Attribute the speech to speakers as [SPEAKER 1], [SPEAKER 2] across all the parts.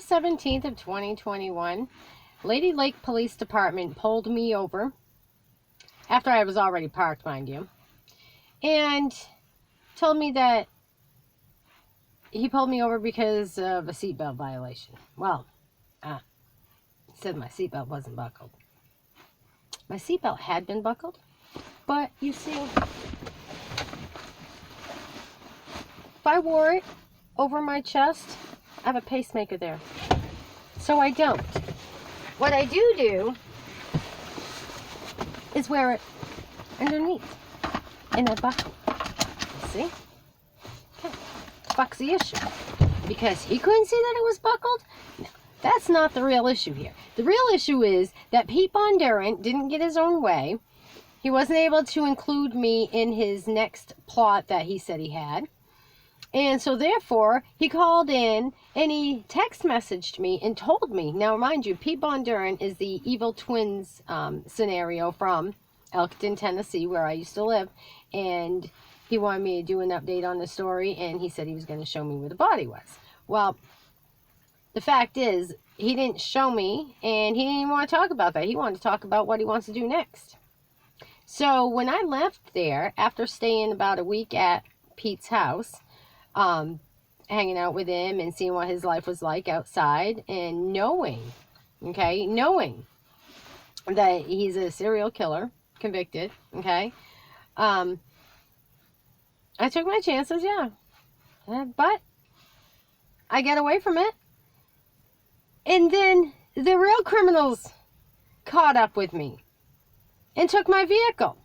[SPEAKER 1] 17th of 2021, Lady Lake Police Department pulled me over, after I was already parked, mind you, and told me that he pulled me over because of a seatbelt violation. Well, he said my seatbelt wasn't buckled. My seatbelt had been buckled, but you see, if I wore it over my chest, I have a pacemaker there. So I don't. What I do is wear it underneath in a buckle. See? Okay. Fuck's the issue. Because he couldn't see that it was buckled? No, that's not the real issue here. The real issue is that Pete Bondurant didn't get his own way. He wasn't able to include me in his next plot that he said he had. And so therefore, he called in and he text messaged me and told me. Now, mind you, Pete Bondurant is the evil twins scenario from Elkton, Tennessee, where I used to live. And he wanted me to do an update on the story. And he said he was going to show me where the body was. Well, the fact is, he didn't show me. And he didn't even want to talk about that. He wanted to talk about what he wants to do next. So when I left there, after staying about a week at Pete's house, hanging out with him and seeing what his life was like outside and knowing that he's a serial killer, convicted, okay, I took my chances, yeah, but I got away from it, and then the real criminals caught up with me and took my vehicle.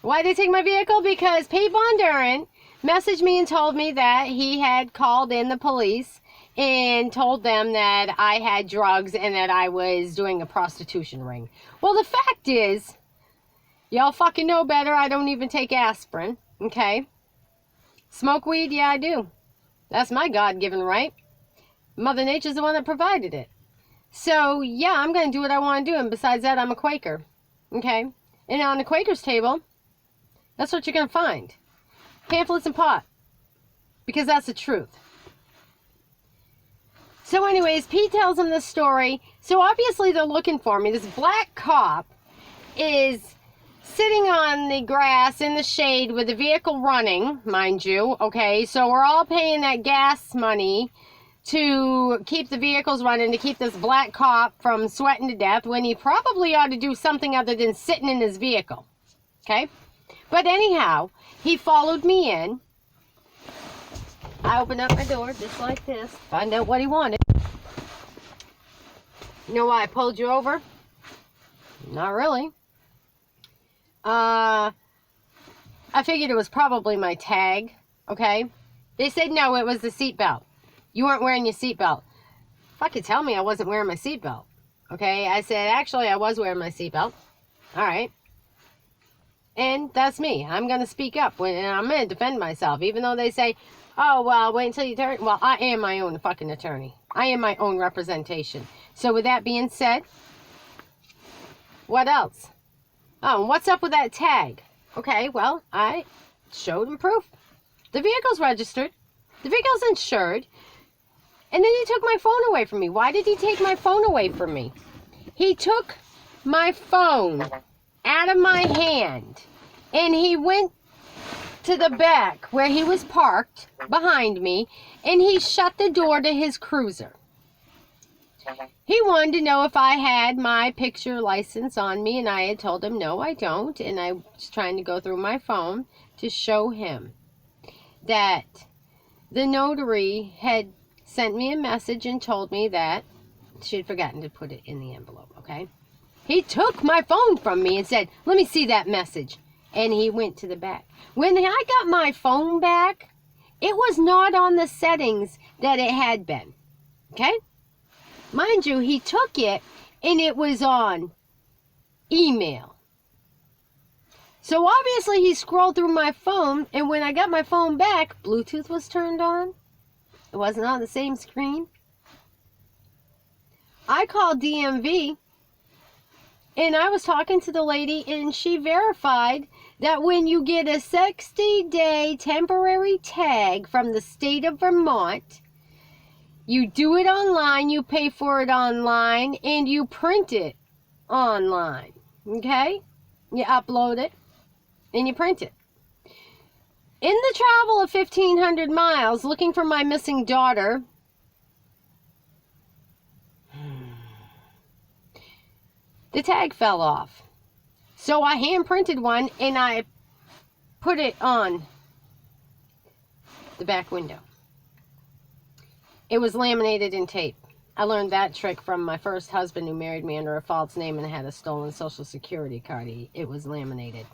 [SPEAKER 1] Why did they take my vehicle? Because Pete Bondurant messaged me and told me that he had called in the police and told them that I had drugs and that I was doing a prostitution ring. Well, the fact is, y'all fucking know better. I don't even take aspirin, okay? Smoke weed? Yeah, I do. That's my God-given right. Mother Nature's the one that provided it. So, yeah, I'm going to do what I want to do. And besides that, I'm a Quaker, okay? And on the Quaker's table, that's what you're going to find. Pamphlets and pot. Because that's the truth. So anyways, Pete tells him this story. So obviously they're looking for me. This black cop is sitting on the grass in the shade with the vehicle running, mind you. Okay, so we're all paying that gas money to keep the vehicles running, to keep this black cop from sweating to death, when he probably ought to do something other than sitting in his vehicle. Okay? But anyhow, he followed me in. I opened up my door just like this. Find out what he wanted. You know why I pulled you over? Not really. I figured it was probably my tag. Okay? They said no, it was the seatbelt. You weren't wearing your seatbelt. Fucking tell me I wasn't wearing my seatbelt. Okay? I said, actually, I was wearing my seatbelt. Alright. And that's me. I'm going to speak up. And I'm going to defend myself. Even though they say, oh, well, wait until you turn. Well, I am my own fucking attorney. I am my own representation. So with that being said, what else? Oh, and what's up with that tag? Okay, well, I showed him proof. The vehicle's registered. The vehicle's insured. And then he took my phone away from me. Why did he take my phone away from me? He took my phone out of my hand, and he went to the back where he was parked behind me, and he shut the door to his cruiser. He wanted to know if I had my picture license on me, and I had told him no, I don't, and I was trying to go through my phone to show him that the notary had sent me a message and told me that she had forgotten to put it in the envelope, okay? He took my phone from me and said, let me see that message. And he went to the back. When I got my phone back, it was not on the settings that it had been. Okay? Mind you, he took it and it was on email. So obviously he scrolled through my phone, and when I got my phone back, Bluetooth was turned on. It wasn't on the same screen. I called DMV. And I was talking to the lady, and she verified that when you get a 60-day temporary tag from the state of Vermont, You do it online, you pay for it online, and you print it online. Okay? You upload it, and you print it. In the travel of 1,500 miles, looking for my missing daughter, the tag fell off. So I hand printed one, and I put it on the back window. It was laminated in tape. I learned that trick from my first husband who married me under a false name and had a stolen Social Security card. It was laminated.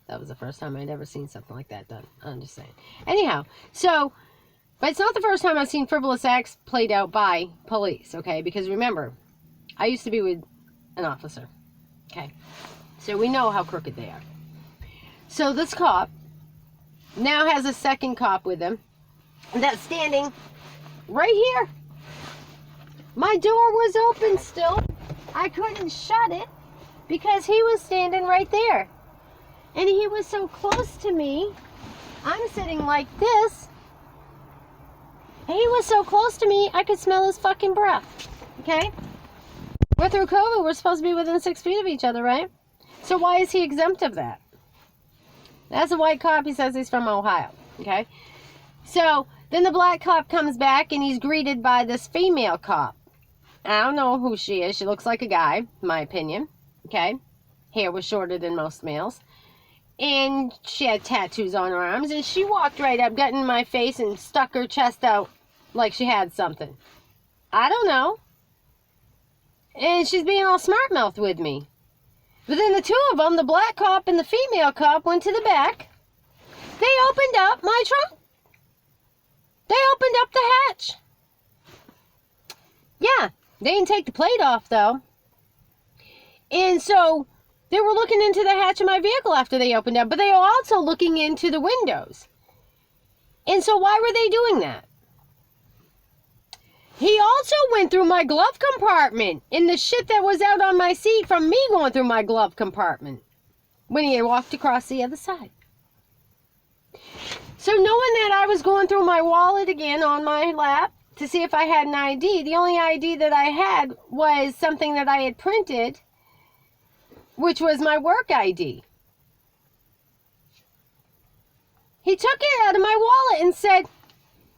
[SPEAKER 1] That was the first time I'd ever seen something like that done. I'm just saying. Anyhow, so, but it's not the first time I've seen frivolous acts played out by police, okay? Because remember, I used to be with an officer, okay? So we know how crooked they are. So this cop now has a second cop with him that's standing right here. My door was open still. I couldn't shut it because he was standing right there. And he was so close to me. I'm sitting like this. And he was so close to me, I could smell his fucking breath. Okay? We're through COVID. We're supposed to be within 6 feet of each other, right? So why is he exempt of that? That's a white cop. He says he's from Ohio. Okay? So then the black cop comes back and he's greeted by this female cop. I don't know who she is. She looks like a guy, in my opinion. Okay? Hair was shorter than most males. And she had tattoos on her arms. And she walked right up, got in my face, and stuck her chest out like she had something. I don't know. And she's being all smart-mouthed with me. But then the two of them, the black cop and the female cop, went to the back. They opened up my trunk. They opened up the hatch. Yeah, they didn't take the plate off, though. And so they were looking into the hatch of my vehicle after they opened up, but they were also looking into the windows. And so why were they doing that? He also went through my glove compartment in the shit that was out on my seat from me going through my glove compartment when he had walked across the other side. So knowing that I was going through my wallet again on my lap to see if I had an ID, the only ID that I had was something that I had printed, which was my work ID. He took it out of my wallet and said,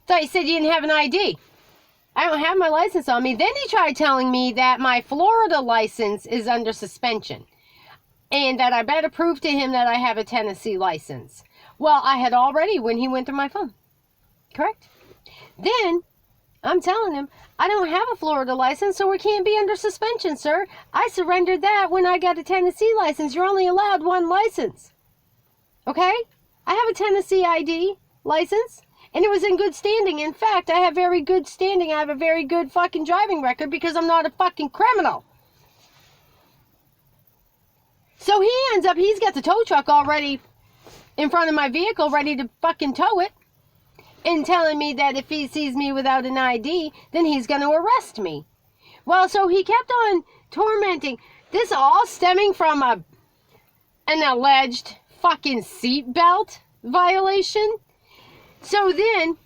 [SPEAKER 1] thought you said you didn't have an ID. I don't have my license on me. Then he tried telling me that my Florida license is under suspension and that I better prove to him that I have a Tennessee license. Well, I had already when he went through my phone. Correct? Then I'm telling him, I don't have a Florida license, so we can't be under suspension, sir. I surrendered that when I got a Tennessee license. You're only allowed one license. Okay? I have a Tennessee ID license. And it was in good standing. In fact, I have very good standing. I have a very good fucking driving record because I'm not a fucking criminal. So he ends up, he's got the tow truck already in front of my vehicle ready to fucking tow it. And telling me that if he sees me without an ID, then he's going to arrest me. Well, so he kept on tormenting. This all stemming from an alleged fucking seatbelt violation. So then,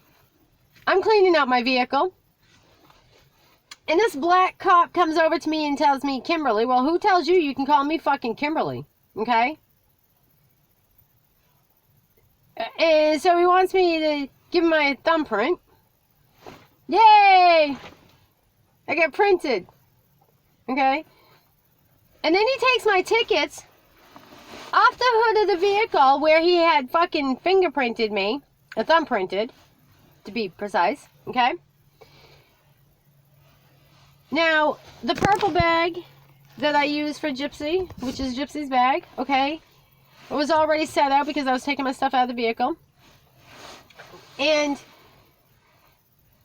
[SPEAKER 1] I'm cleaning out my vehicle, and this black cop comes over to me and tells me, Kimberly, well, who tells you you can call me fucking Kimberly, okay? And so he wants me to give him my thumbprint. Yay! I got printed, okay? And then he takes my tickets off the hood of the vehicle where he had fucking fingerprinted me. A thumbprinted, to be precise, okay? Now, the purple bag that I use for Gypsy, which is Gypsy's bag, okay? It was already set out because I was taking my stuff out of the vehicle. And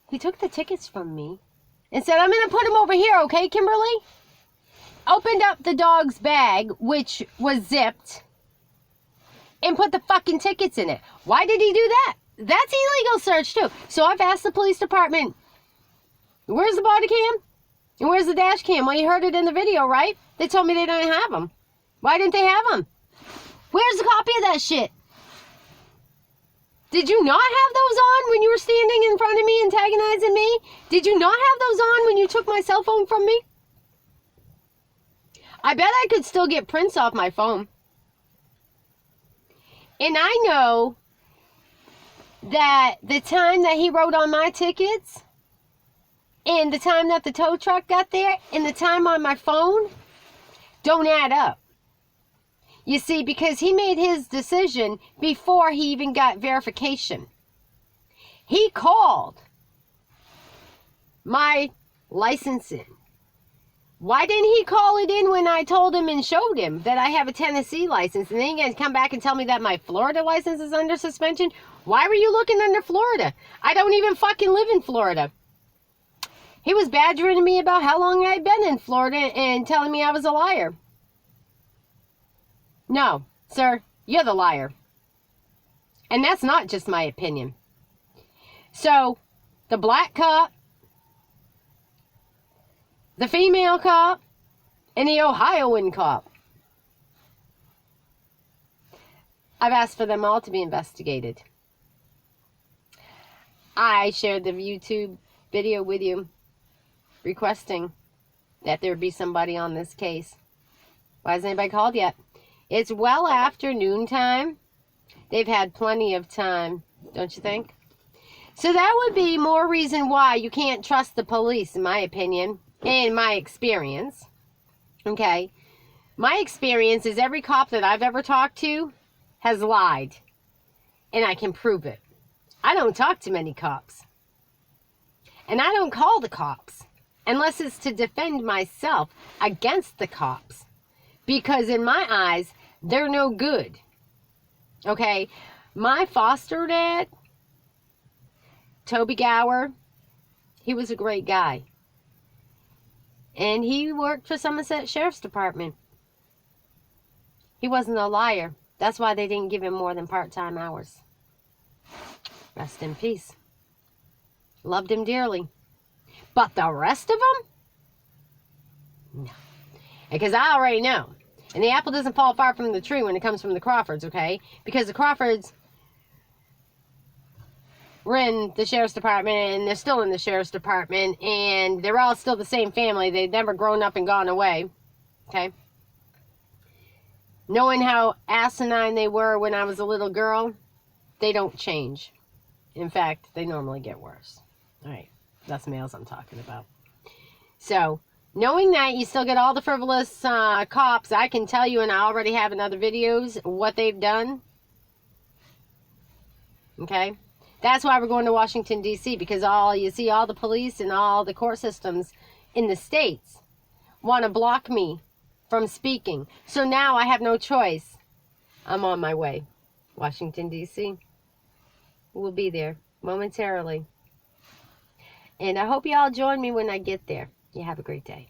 [SPEAKER 1] he took the tickets from me and said, I'm going to put them over here, okay, Kimberly? Opened up the dog's bag, which was zipped, and put the fucking tickets in it. Why did he do that? That's illegal search too. So I've asked the police department, where's the body cam? And where's the dash cam? Well, you heard it in the video, right? They told me they didn't have them. Why didn't they have them? Where's the copy of that shit? Did you not have those on when you were standing in front of me antagonizing me? Did you not have those on when you took my cell phone from me? I bet I could still get prints off my phone. And I know that the time that he wrote on my tickets, and the time that the tow truck got there, and the time on my phone don't add up. You see, because he made his decision before he even got verification. He called my license in. Why didn't he call it in when I told him and showed him that I have a Tennessee license? And then he can come back and tell me that my Florida license is under suspension? Why were you looking under Florida? I don't even fucking live in Florida. He was badgering me about how long I'd been in Florida and telling me I was a liar. No, sir, you're the liar. And that's not just my opinion. So, the black cop, the female cop, and the Ohioan cop, I've asked for them all to be investigated. I shared the YouTube video with you requesting that there be somebody on this case. Why hasn't anybody called yet? It's well after noontime. They've had plenty of time, don't you think? So that would be more reason why you can't trust the police, in my opinion, and my experience. Okay? My experience is every cop that I've ever talked to has lied. And I can prove it. I don't talk to many cops. And I don't call the cops unless it's to defend myself against the cops. Because in my eyes, they're no good. Okay? My foster dad, Toby Gower, he was a great guy. And he worked for Somerset Sheriff's Department. He wasn't a liar. That's why they didn't give him more than part-time hours. Rest in peace. Loved him dearly. But the rest of them? No. Because I already know. And the apple doesn't fall far from the tree when it comes from the Crawfords, okay? Because the Crawfords were in the Sheriff's Department, and they're still in the Sheriff's Department, and they're all still the same family. They've never grown up and gone away, okay? Knowing how asinine they were when I was a little girl, they don't change. In fact, they normally get worse. All right, that's males I'm talking about. So, knowing that you still get all the frivolous cops, I can tell you, and I already have in other videos, what they've done. Okay? That's why we're going to Washington, D.C., because you see all the police and all the court systems in the states want to block me from speaking. So now I have no choice. I'm on my way. Washington, D.C. We'll be there momentarily. And I hope you all join me when I get there. You have a great day.